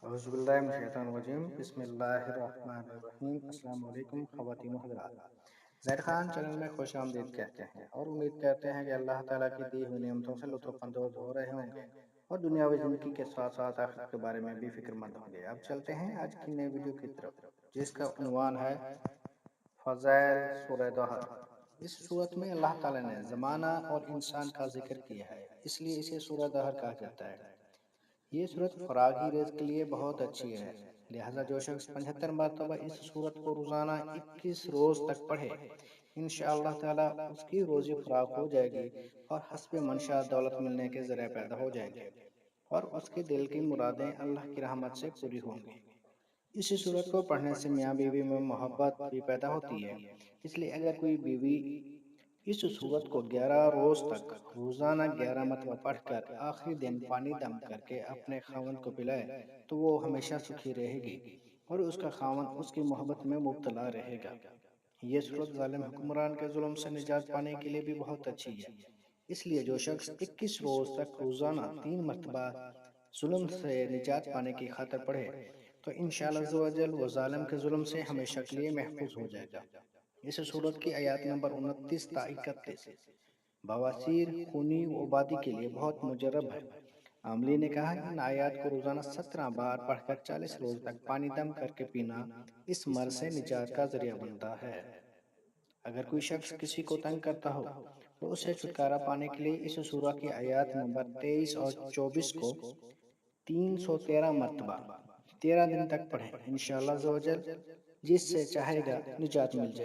اعوذ باللہ من الشیطان الرجیم بسم اللہ الرحمن الرحیم۔ السلام علیکم خواتین و حضرات، زید خان چینل میں خوش آمدید کہتے ہیں اور امید کرتے ہیں کہ اللہ تعالیٰ کی دی ہوئی نعمتوں سے لطف اندوز ہو رہے ہوں گے اور دنیاوی زندگی کے ساتھ ساتھ آخرت کے بارے میں بھی فکر مند ہوں گے۔ اب چلتے ہیں آج کی نئی ویڈیو کی طرف، جس کا عنوان ہے فضائل سورہ دہر۔ اس صورت میں اللہ تعالیٰ نے زمانہ اور انسان کا ذکر کیا ہے، اس لیے اسے سورہ دہر کہا جاتا ہے۔ یہ صورت فراغی رزق کے لیے بہت اچھی ہے، لہذا جو شخص 75 مرتبہ اس صورت کو روزانہ 21 روز تک پڑھے، انشاءاللہ تعالی اس کی روزی فراغ ہو جائے گی اور حسب منشاء دولت ملنے کے ذرائع پیدا ہو جائیں گے اور اس کے دل کی مرادیں اللہ کی رحمت سے پوری ہوں گی۔ اسی صورت کو پڑھنے سے میاں بیوی میں محبت بھی پیدا ہوتی ہے، اس لیے اگر کوئی بیوی اس صورت کو 11 روز تک روزانہ 11 مرتبہ پڑھ کر آخری دن پانی دم کر کے اپنے خاوند کو پلائے تو وہ ہمیشہ سکھی رہے گی اور اس کا خاوند اس کی محبت میں مبتلا رہے گا۔ یہ صورت ظالم حکمران کے ظلم سے نجات پانے کے لیے بھی بہت اچھی ہے، اس لیے جو شخص 21 روز تک روزانہ 3 مرتبہ ظلم سے نجات پانے کی خاطر پڑھے تو انشاءاللہ عز و جل وہ ظالم کے ظلم سے ہمیشہ کے لیے محفوظ ہو جائے گا۔ اس صورت کی آیات نمبر 29 تا 31 بواسیر، خونی و عبادی کے لیے بہت مجرب ہے۔ عاملی نے کہا ان آیات کو روزانہ 17 بار پڑھ کر 40 روز تک پانی دم کر کے پینا اس مرض سے نجات کا ذریعہ بنتا ہے۔ اگر کوئی شخص کسی کو تنگ کرتا ہو تو اسے چھٹکارا پانے کے لیے اس سورہ کی آیات نمبر 23 اور 24 کو 313 مرتبہ 13 دن تک پڑھیں، انشاءاللہ عز و جل جس سے چاہے گا نجات مل جائے۔